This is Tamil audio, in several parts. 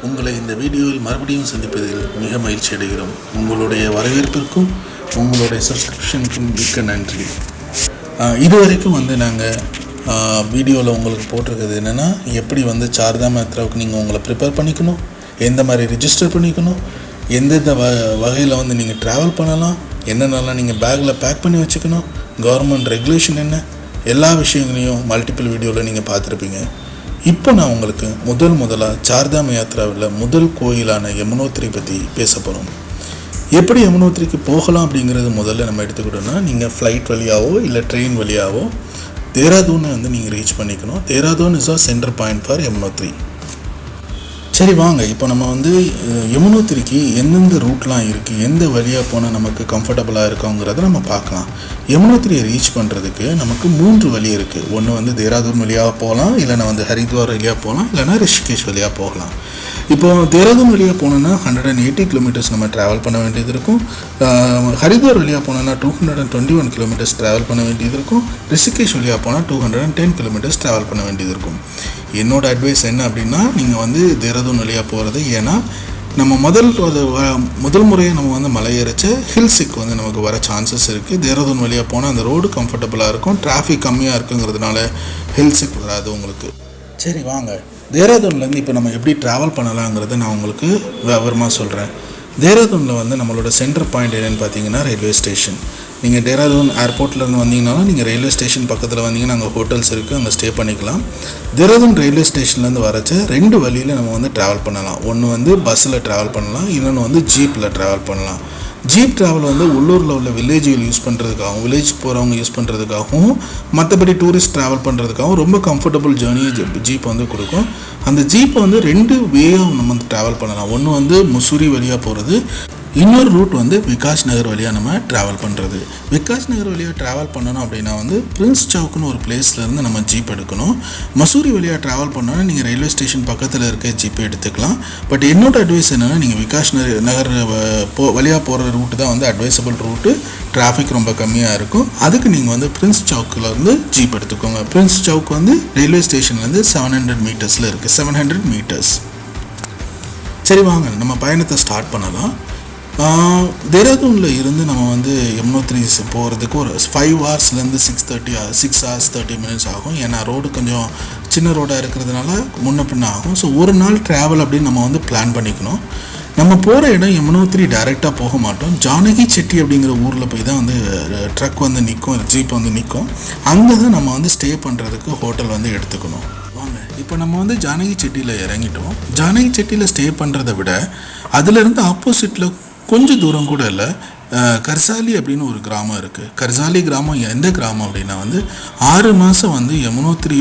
உங்களை இந்த வீடியோவில் மறுபடியும் சந்திப்பதில் மிக மகிழ்ச்சி அடைகிறோம். உங்களுடைய வரவேற்பிற்கும் உங்களுடைய சப்ஸ்கிரிப்ஷனுக்கும் மிக்க நன்றி. இதுவரைக்கும் நாங்கள் வீடியோவில் உங்களுக்கு போட்டிருக்கிறது என்னென்னா, எப்படி சார்தாம் யாத்ராவுக்கு நீங்கள் உங்களை ப்ரிப்பேர் பண்ணிக்கணும், எந்த மாதிரி ரிஜிஸ்டர் பண்ணிக்கணும், எந்தெந்த வகையில் நீங்கள் ட்ராவல் பண்ணலாம், என்னென்னலாம் நீங்கள் பேக்கில் பேக் பண்ணி வச்சுக்கணும், கவர்மெண்ட் ரெகுலேஷன் என்ன, எல்லா விஷயங்களையும் மல்டிபிள் வீடியோவில் நீங்கள் பார்த்துருப்பீங்க. இப்போ நான் உங்களுக்கு முதலாக சார்தாம் யாத்ராவில் முதல் கோயிலான யமுனோத்ரி பற்றி பேச போகிறோம். எப்படி யமுனோத்ரிக்கு போகலாம் அப்படிங்கிறது முதல்ல நம்ம எடுத்துக்கிட்டோம்னா, நீங்கள் ஃப்ளைட் வழியாவோ இல்லை ட்ரெயின் வழியாவோ தேராதூனை நீங்கள் ரீச் பண்ணிக்கணும். Dehradun is a centre point for Yamunotri. சரி வாங்க, இப்போ நம்ம யமுனோத்ரிக்கு எந்தெந்த ரூட்லாம் இருக்குது, எந்த வழியாக போனால் நமக்கு கம்ஃபர்டபுளாக இருக்குங்கிறத நம்ம பார்க்கலாம். யமுனோத்ரியை ரீச் பண்ணுறதுக்கு நமக்கு 3 வழி இருக்குது. ஒன்று தேராதூன் வழியாக போகலாம், இல்லைனா ஹரித்வார் வழியாக போகலாம், இல்லைனா ரிஷிகேஷ் வழியாக போகலாம். இப்போ தேராதூன் வழியாக போனோன்னா 180 கிலோமீட்டர்ஸ் நம்ம ட்ராவல் பண்ண வேண்டியது இருக்கும். ஹரித்வார் வழியாக போனோன்னா 221 கிலோமீட்டர்ஸ் ட்ராவல் பண்ண வேண்டியது இருக்கும். ரிஷிகேஷ் வழியாக போனால் 210 கிலோமீட்டர்ஸ் ட்ராவல் பண்ண வேண்டியது இருக்கும். என்னோட அட்வைஸ் என்ன அப்படின்னா, நீங்கள் தேராதூன் வழியாக போகிறது. ஏன்னா நம்ம முதல் முறையை நம்ம மலை ஏறிச்ச ஹில்ஸுக்கு நமக்கு வர சான்சஸ் இருக்குது. தேராதூன் வழியாக போனால் அந்த ரோடு கம்ஃபர்டபுளாக இருக்கும், டிராஃபிக் கம்மியாக இருக்குங்கிறதுனால ஹில்ஸுக்கு வராது உங்களுக்கு. சரி வாங்க, தேராதூன்லேருந்து இப்போ நம்ம எப்படி ட்ராவல் பண்ணலாங்கிறத நான் உங்களுக்கு விவரமாக சொல்கிறேன். தேராதூனில் நம்மளோட சென்டர் பாயிண்ட் என்னென்னு பார்த்தீங்கன்னா ரயில்வே ஸ்டேஷன். நீங்கள் தேராதூன் ஏர்போர்ட்லேருந்து வந்தீங்கன்னாலும் நீங்கள் ரயில்வே ஸ்டேஷன் பக்கத்தில் வந்தீங்கன்னா அங்கே ஹோட்டல்ஸ் இருக்குது, அங்கே ஸ்டே பண்ணிக்கலாம். தேராதூன் ரயில்வே ஸ்டேஷன்லேருந்து வரச்ச 2 வழியில் நம்ம ட்ராவல் பண்ணலாம். ஒன்று பஸ்ஸில் ட்ராவல் பண்ணலாம், இன்னொன்று ஜீப்பில் ட்ராவல் பண்ணலாம். ஜீப் ட்ராவல் உள்ளூரில் உள்ள வில்லேஜுகள் யூஸ் பண்ணுறதுக்காகவும், வில்லேஜுக்கு போகிறவங்க யூஸ் பண்ணுறதுக்காகவும், மற்றபடி டூரிஸ்ட் ட்ராவல் பண்ணுறதுக்காகவும் ரொம்ப கம்ஃபர்டபுள் ஜேர்னியை ஜீப் கொடுக்கும். அந்த ஜீப்பை 2 வேயாக நம்ம ட்ராவல் பண்ணலாம். ஒன்று முசூரி வழியாக போகிறது, இன்னொரு ரூட் விகாஸ் நகர் வழியாக நம்ம ட்ராவல் பண்ணுறது. விகாஸ் நகர் வழியாக ட்ராவல் பண்ணணும் அப்படின்னா பிரின்ஸ் சவுக்குன்னு ஒரு பிளேஸ்லேருந்து நம்ம ஜீப் எடுக்கணும். மசூரி வழியாக ட்ராவல் பண்ணோன்னா நீங்கள் ரயில்வே ஸ்டேஷன் பக்கத்தில் இருக்க ஜீப்பை எடுத்துக்கலாம். பட் என்னோட அட்வைஸ் என்னென்னா, நீங்கள் விகாஸ் நகர் வழியாக போகிற ரூட்டு தான் அட்வைசபிள் ரூட்டு. டிராஃபிக் ரொம்ப கம்மியாக இருக்கும். அதுக்கு நீங்கள் பிரின்ஸ் சவுக்கில் ஜீப் எடுத்துக்கோங்க. பிரின்ஸ் சவுக் ரயில்வே ஸ்டேஷன்லேருந்து 700 மீட்டர்ஸில் இருக்குது, 700 மீட்டர்ஸ். சரி வாங்க, நம்ம பயணத்தை ஸ்டார்ட் பண்ணலாம். தேராதூனில் இருந்து நம்ம யமுனோத்ரி போகிறதுக்கு ஒரு 5 ஹவர்ஸ்லேருந்து 6 hours 30 minutes ஆகும். ஏன்னா ரோடு கொஞ்சம் சின்ன ரோடாக இருக்கிறதுனால முன்ன பின்ன ஆகும். ஸோ ஒரு நாள் ட்ராவல் அப்படின்னு நம்ம பிளான் பண்ணிக்கணும். நம்ம போகிற இடம் யமுனோத்ரி டைரெக்டாக போக மாட்டோம். ஜானகி செட்டி அப்படிங்கிற ஊரில் போய் தான் ட்ரக் நிற்கும், ஜீப் நிற்கும். அங்கே தான் நம்ம ஸ்டே பண்ணுறதுக்கு ஹோட்டல் எடுத்துக்கணும். வாங்க, இப்போ நம்ம ஜானகி செட்டியில் இறங்கிட்டோம். ஜானகி செட்டியில் ஸ்டே பண்ணுறதை விட அதுலேருந்து ஆப்போசிட்டில் கொஞ்சம் தூரம் கூட இல்லை, கர்சாலி அப்படின்னு ஒரு கிராமம் இருக்குது. கர்சாலி கிராமம் எந்த கிராமம் அப்படின்னா 6 மாதம் யமுனோத்ரி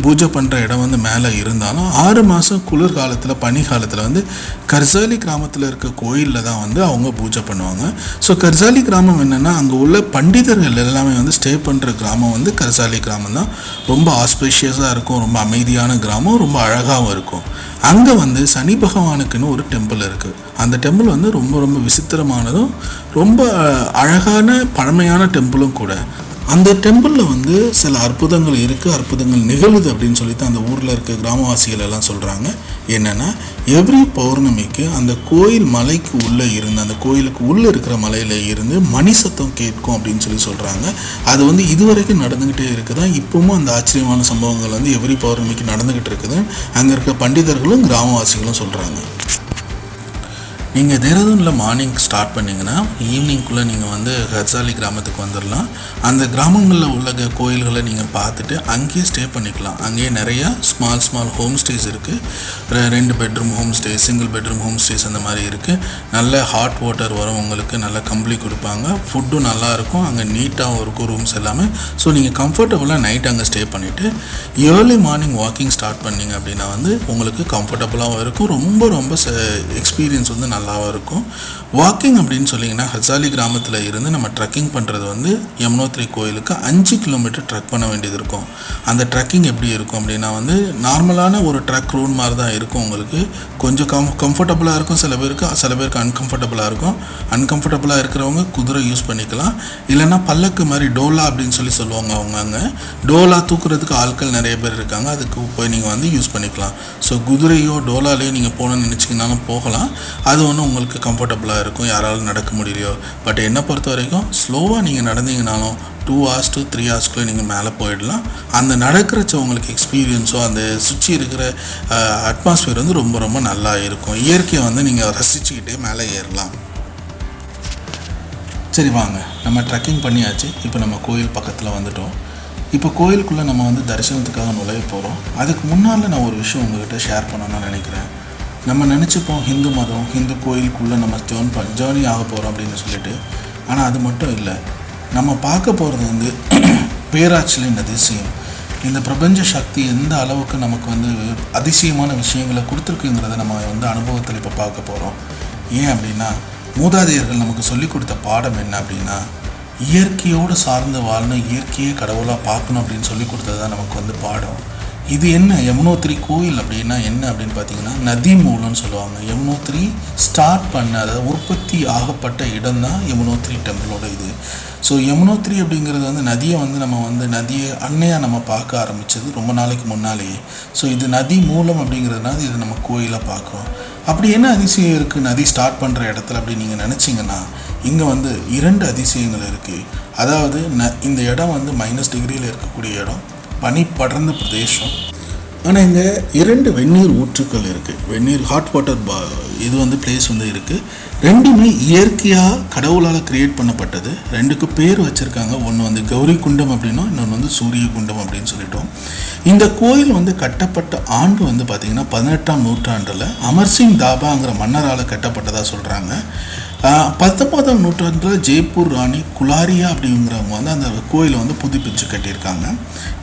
பூஜை பண்ணுற இடம் மேலே இருந்தாலும் 6 மாதம் குளிர்காலத்தில் பனி காலத்தில் கர்சாலி கிராமத்தில் இருக்க கோயிலில் தான் அவங்க பூஜை பண்ணுவாங்க. ஸோ கர்சாலி கிராமம் என்னென்னா, அங்கே உள்ள பண்டிதர்கள் எல்லாமே ஸ்டே பண்ணுற கிராமம் கர்சாலி கிராமம் தான். ரொம்ப ஆஸ்பீஷியஸாக இருக்கும், ரொம்ப அமைதியான கிராமம், ரொம்ப அழகாகவும் இருக்கும். அங்கே சனி பகவானுக்குன்னு ஒரு டெம்பிள் இருக்குது. அந்த டெம்பிள் ரொம்ப ரொம்ப விசித்திரமானதும் ரொம்ப அழகான பழமையான டெம்பிளும் கூட. அந்த டெம்பிளில் சில அற்புதங்கள் இருக்குது, அற்புதங்கள் நிகழுது அப்படின்னு சொல்லிட்டு அந்த ஊரில் இருக்க கிராமவாசிகள் எல்லாம் சொல்கிறாங்க. என்னென்னா, எவ்ரி பௌர்ணமிக்கு அந்த கோயில் மலைக்கு உள்ளே இருந்து, அந்த கோயிலுக்கு உள்ளே இருக்கிற மலையில் இருந்து மணி சத்தம் கேட்கும் அப்படின்னு சொல்கிறாங்க. அது இதுவரைக்கும் நடந்துக்கிட்டே இருக்குதான். இப்போவும் அந்த ஆச்சரியமான சம்பவங்கள் எவ்ரி பௌர்ணமிக்கு நடந்துக்கிட்டு இருக்குது. அங்கே இருக்க பண்டிதர்களும் கிராமவாசிகளும் சொல்கிறாங்க. நீங்கள் தேராதூனில் மார்னிங் ஸ்டார்ட் பண்ணிங்கன்னா ஈவினிங்குள்ளே நீங்கள் கர்சாலி கிராமத்துக்கு வந்துடலாம். அந்த கிராமங்களில் உள்ள கோயில்களை நீங்கள் பார்த்துட்டு அங்கேயே ஸ்டே பண்ணிக்கலாம். அங்கேயே நிறையா ஸ்மால் ஹோம் ஸ்டேஸ் இருக்குது. 2 bedroom home stay, single bedroom home stay அந்த மாதிரி இருக்குது. நல்ல ஹாட் வாட்டர் வரும், உங்களுக்கு நல்ல கம்பளி கொடுப்பாங்க, ஃபுட்டும் நல்லாயிருக்கும், அங்கே நீட்டாகவும் இருக்கும் ரூம்ஸ் எல்லாமே. ஸோ நீங்கள் கம்ஃபர்டபுளாக நைட் அங்கே ஸ்டே பண்ணிவிட்டு ஏர்லி மார்னிங் வாக்கிங் ஸ்டார்ட் பண்ணிங்க அப்படின்னா உங்களுக்கு கம்ஃபர்டபுளாகவும் இருக்கும். ரொம்ப ரொம்ப எக்ஸ்பீரியன்ஸ் நல்லா நல்லாவும் இருக்கும். வாக்கிங் அப்படின்னு சொல்லிங்கன்னா ஹசாலி கிராமத்தில் இருந்து நம்ம ட்ரக்கிங் பண்ணுறது வந்து யமுனோத்ரி கோயிலுக்கு 5 கிலோமீட்டர் ட்ரக் பண்ண வேண்டியது இருக்கும். அந்த ட்ரக்கிங் எப்படி இருக்கும் அப்படின்னா வந்து நார்மலான ஒரு ட்ரக் ரூட் மாதிரி தான் இருக்கும். உங்களுக்கு கொஞ்சம் கம்ஃபர்டபுளாக இருக்கும், சில பேருக்கு அன்கம்ஃபர்டபுளாக இருக்கும். அன்கம்ஃபர்டபுளாக இருக்கிறவங்க குதிரை யூஸ் பண்ணிக்கலாம், இல்லைன்னா பல்லக்கு மாதிரி டோலா அப்படின்னு சொல்லுவாங்க. அவங்க அங்கே டோலா தூக்குறதுக்கு ஆட்கள் நிறைய பேர் இருக்காங்க, அதுக்கு போய் நீங்கள் வந்து யூஸ் பண்ணிக்கலாம். ஸோ குதிரையோ டோலாலேயோ நீங்கள் போகணும்னு நினச்சிங்கனாலும் போகலாம். அது ஒன்றும் உங்களுக்கு கம்ஃபர்டபுளாக இருக்கும், யாராலும் நடக்க முடியலையோ. பட் என்னை பொறுத்த வரைக்கும் ஸ்லோவாக நீங்கள் நடந்தீங்கனாலும் 2 hours to 3 hours நீங்கள் மேலே போயிடலாம். அந்த நடக்கிறச்ச உங்களுக்கு எக்ஸ்பீரியன்ஸோ அந்த சுற்றி இருக்கிற அட்மாஸ்பியர் வந்து ரொம்ப ரொம்ப நல்லா இருக்கும். இயற்கையை வந்து நீங்கள் ரசிச்சுக்கிட்டே மேலே ஏறலாம். சரி வாங்க, நம்ம ட்ரெக்கிங் பண்ணியாச்சு. இப்போ நம்ம கோயில் பக்கத்தில் வந்துட்டோம். இப்போ கோயிலுக்குள்ளே நம்ம வந்து தரிசனத்துக்காக நுழைய போகிறோம். அதுக்கு முன்னால் நான் ஒரு விஷயம் உங்கள்கிட்ட ஷேர் பண்ணணும்னு நினைக்கிறேன். நம்ம நினச்சிப்போம் ஹிந்து மதம், ஹிந்து கோயிலுக்குள்ளே நம்ம ஜேர்னி ஆக போகிறோம் அப்படின்னு சொல்லிட்டு. ஆனால் அது மட்டும் இல்லை, நம்ம பார்க்க போகிறது வந்து பேராற்றலின் அதிசயம். இந்த பிரபஞ்ச சக்தி எந்த அளவுக்கு நமக்கு வந்து அதிசயமான விஷயங்களை கொடுத்துருக்குங்கிறத நம்ம வந்து அனுபவத்தில் இப்போ பார்க்க போகிறோம். ஏன் அப்படின்னா, மூதாதையர்கள் நமக்கு சொல்லிக் கொடுத்த பாடம் என்ன அப்படின்னா, இயற்கையோடு சார்ந்து வாழணும், இயற்கையே கடவுளாக பார்க்கணும் அப்படின்னு சொல்லி கொடுத்தது தான் நமக்கு வந்து பாடம். இது என்ன யமுனோத்ரி கோயில் அப்படின்னா என்ன அப்படின்னு பார்த்தீங்கன்னா, நதி மூலம்னு சொல்லுவாங்க. யமுனோத்ரி ஸ்டார்ட் பண்ண, அதாவது உற்பத்தி ஆகப்பட்ட இடம் தான் யமுனோத்ரி டெம்பிளோட இது. ஸோ யமுனோத்ரி அப்படிங்கிறது வந்து நதியை அன்னையாக நம்ம பார்க்க ஆரம்பித்தது ரொம்ப நாளைக்கு முன்னாலேயே. ஸோ இது நதி மூலம் அப்படிங்கிறதுனால இது நம்ம கோயிலாக பார்க்குறோம். அப்படி என்ன அதிசயம் இருக்குது நதி ஸ்டார்ட் பண்ணுற இடத்துல அப்படின்னு நீங்கள் நினச்சிங்கன்னா, இங்கே வந்து 2 அதிசயங்கள் இருக்குது. அதாவது இந்த இடம் வந்து -டிகிரியில் இருக்கக்கூடிய இடம், பனி படர்ந்த பிரதேசம். ஆனால் இங்கே 2 வெந்நீர் ஊற்றுக்கள் இருக்குது. வெந்நீர் ஹாட் வாட்டர் இது வந்து பிளேஸ் வந்து இருக்குது. ரெண்டுமே இயற்கையாக கடவுளால் கிரியேட் பண்ணப்பட்டது. 2க்கு பேர் வச்சுருக்காங்க. ஒன்று வந்து கௌரி குண்டம் அப்படின்னும், இன்னொன்று வந்து சூரிய குண்டம் அப்படின்னு சொல்லிட்டோம். இந்த கோயில் வந்து கட்டப்பட்ட ஆண்டு வந்து பார்த்திங்கன்னா 18ஆம் நூற்றாண்டில் அமர்சிங் தாபாங்கிற மன்னரால் கட்டப்பட்டதாக சொல்கிறாங்க. 19ஆம் நூற்றாண்டில் ஜெய்ப்பூர் ராணி குலாரியா அப்படிங்கிறவங்க வந்து அந்த கோயிலை வந்து புதுப்பிச்சு கட்டியிருக்காங்க.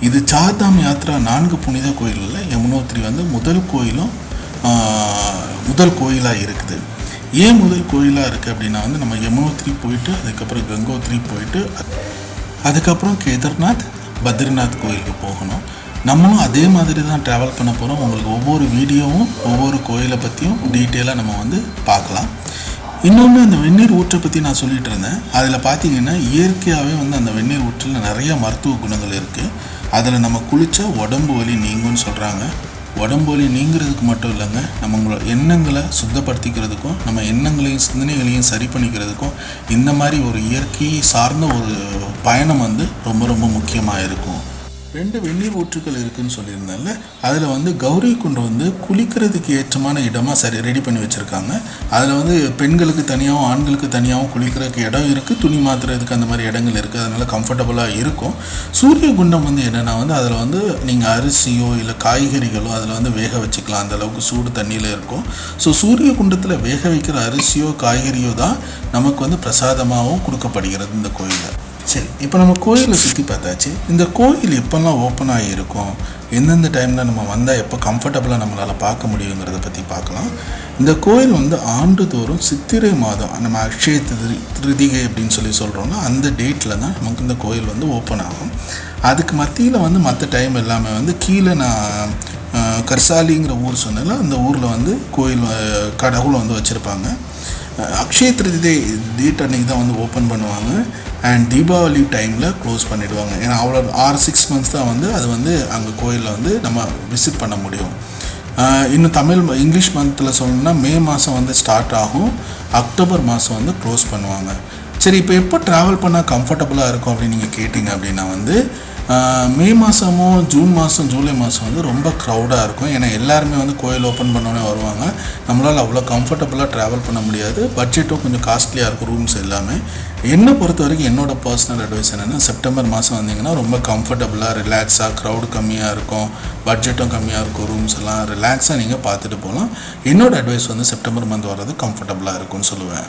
இது சார்தாம் யாத்ரா 4 புனித கோயிலில் யமுனோத்ரி வந்து முதல் கோயிலாக இருக்குது. ஏன் முதல் கோயிலாக இருக்குது அப்படின்னா வந்து நம்ம யமுனோத்ரி போயிட்டு அதுக்கப்புறம் கங்கோத்ரி போயிட்டு அதுக்கப்புறம் கேதார்நாத், பத்ரிநாத் கோயிலுக்கு போகணும். நம்மளும் அதே மாதிரி தான் ட்ராவல் பண்ண போகிறோம். உங்களுக்கு ஒவ்வொரு வீடியோவும் ஒவ்வொரு கோயிலை பற்றியும் டீட்டெயிலாக நம்ம வந்து பார்க்கலாம். இன்னொன்று, அந்த வெந்நீர் ஊற்றை பற்றி நான் சொல்லிகிட்டு இருந்தேன். அதில் பார்த்தீங்கன்னா இயற்கையாகவே வந்து அந்த வெந்நீர் ஊற்றில் நிறைய மருத்துவ குணங்கள் இருக்குது. அதில் நம்ம குளித்தா உடம்பு வலி நீங்கும்னு சொல்கிறாங்க. உடம்பு வலி நீங்கிறதுக்கு மட்டும் இல்லைங்க, நம்மளோட எண்ணங்களை சுத்தப்படுத்திக்கிறதுக்கும் நம்ம எண்ணங்களையும் சிந்தனைகளையும் சரி பண்ணிக்கிறதுக்கும் இந்த மாதிரி ஒரு இயற்கையை சார்ந்த ஒரு பயணம் வந்து ரொம்ப ரொம்ப முக்கியமாக இருக்கும். 2 வெந்நீர் ஊற்றுக்கள் இருக்குதுன்னு சொல்லியிருந்தால, அதில் வந்து கௌரி குண்டம் வந்து குளிக்கிறதுக்கு ஏற்றமான இடமாக ரெடி பண்ணி வச்சுருக்காங்க. அதில் வந்து பெண்களுக்கு தனியாகவும் ஆண்களுக்கு தனியாகவும் குளிக்கிறதுக்கு இடம் இருக்குது, துணி மாற்றுறதுக்கு அந்த மாதிரி இடங்கள் இருக்குது. அதனால் கம்ஃபர்டபுளாக இருக்கும். சூரிய குண்டம் வந்து என்னென்னா வந்து அதில் வந்து நீங்கள் அரிசியோ இல்லை காய்கறிகளோ அதில் வந்து வேக வச்சுக்கலாம். அந்தளவுக்கு சூடு தண்ணியில் இருக்கும். ஸோ சூரிய குண்டத்தில் வேக வைக்கிற அரிசியோ காய்கறியோ தான் நமக்கு வந்து பிரசாதமாகவும் கொடுக்கப்படுகிறது இந்த கோயிலில். சரி, இப்போ நம்ம கோயிலை சுற்றி பார்த்தாச்சு. இந்த கோயில் எப்போல்லாம் ஓப்பன் ஆகியிருக்கும், எந்தெந்த டைமில் நம்ம வந்தால் எப்போ கம்ஃபர்டபுளாக நம்மளால் பார்க்க முடியுங்கிறத பற்றி பார்க்கலாம். இந்த கோயில் வந்து ஆண்டுதோறும் சித்திரை மாதம் நம்ம அக்ஷய திருதிகை அப்படின்னு சொல்கிறோம்னா அந்த டேட்டில் தான் நமக்கு இந்த கோயில் வந்து ஓப்பன் ஆகும். அதுக்கு மத்தியில் வந்து மற்ற டைம் எல்லாமே வந்து கீழே நான் கர்சாலிங்கிற ஊர் சொன்னால அந்த ஊரில் வந்து கோயில் கடவுளை வந்து வச்சுருப்பாங்க. அக்ஷய திருதிகை டேட் அன்றைக்கி தான் வந்து ஓப்பன் பண்ணுவாங்க. அண்ட் தீபாவளி டைமில் க்ளோஸ் பண்ணிவிடுவாங்க. ஏன்னா அவ்வளோ 6-6 months தான் வந்து அது வந்து அங்கே கோயிலில் வந்து நம்ம விசிட் பண்ண முடியும். இன்னும் இங்கிலீஷ் மந்தில் சொல்லணும்னா மே மாதம் வந்து ஸ்டார்ட் ஆகும், அக்டோபர் மாதம் வந்து க்ளோஸ் பண்ணுவாங்க. சரி, இப்போ எப்போ ட்ராவல் பண்ணால் கம்ஃபர்டபுளாக இருக்கும் அப்படின்னு நீங்கள் கேட்டிங்க அப்படின்னா வந்து மே மாதமும் ஜூன் மாதம் ஜூலை மாதம் வந்து ரொம்ப க்ரௌடாக இருக்கும். ஏன்னா எல்லாருமே வந்து கோயில் ஓப்பன் பண்ணோன்னே வருவாங்க. நம்மளால் அவ்வளோ கம்ஃபர்டபுளாக ட்ராவல் பண்ண முடியாது. பட்ஜெட்டும் கொஞ்சம் காஸ்ட்லியாக இருக்கும் ரூம்ஸ் எல்லாமே. என்னை பொறுத்த வரைக்கும் என்னோடய பர்சனல் அட்வைஸ் என்னென்னா, செப்டம்பர் மாதம் வந்தீங்கன்னா ரொம்ப கம்ஃபர்டபுளாக ரிலாக்ஸாக, க்ரௌடு கம்மியாக இருக்கும், பட்ஜெட்டும் கம்மியாக இருக்கும், ரூம்ஸ் எல்லாம் ரிலாக்ஸாக நீங்கள் பார்த்துட்டு போகலாம். என்னோடய அட்வைஸ் வந்து செப்டம்பர் மந்த் வர்றது கம்ஃபர்டபுளாக இருக்கும்னு சொல்லுவேன்.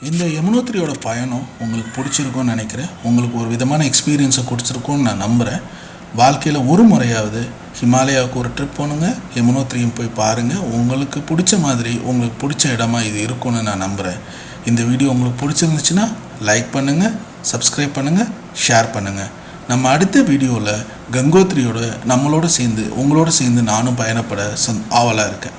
இந்த யமுனோத்ரியோட பயணம் உங்களுக்கு பிடிச்சிருக்கும்னு நினைக்கிறேன். உங்களுக்கு ஒரு விதமான எக்ஸ்பீரியன்ஸை கொடுத்துருக்கோன்னு நான் நம்புகிறேன். வாழ்க்கையில் ஒரு முறையாவது ஹிமாலயாவுக்கு ஒரு ட்ரிப் போனுங்க. யமுனோத்ரியும் போய் பாருங்கள். உங்களுக்கு பிடிச்ச மாதிரி உங்களுக்கு பிடிச்ச இடமா இது இருக்கும்னு நான் நம்புகிறேன். இந்த வீடியோ உங்களுக்கு பிடிச்சிருந்துச்சுன்னா லைக் பண்ணுங்கள், சப்ஸ்கிரைப் பண்ணுங்கள், ஷேர் பண்ணுங்கள். நம்ம அடுத்த வீடியோவில் கங்கோத்ரியோட உங்களோட சேர்ந்து நானும் பயணப்பட ஆவலாக இருக்கேன்.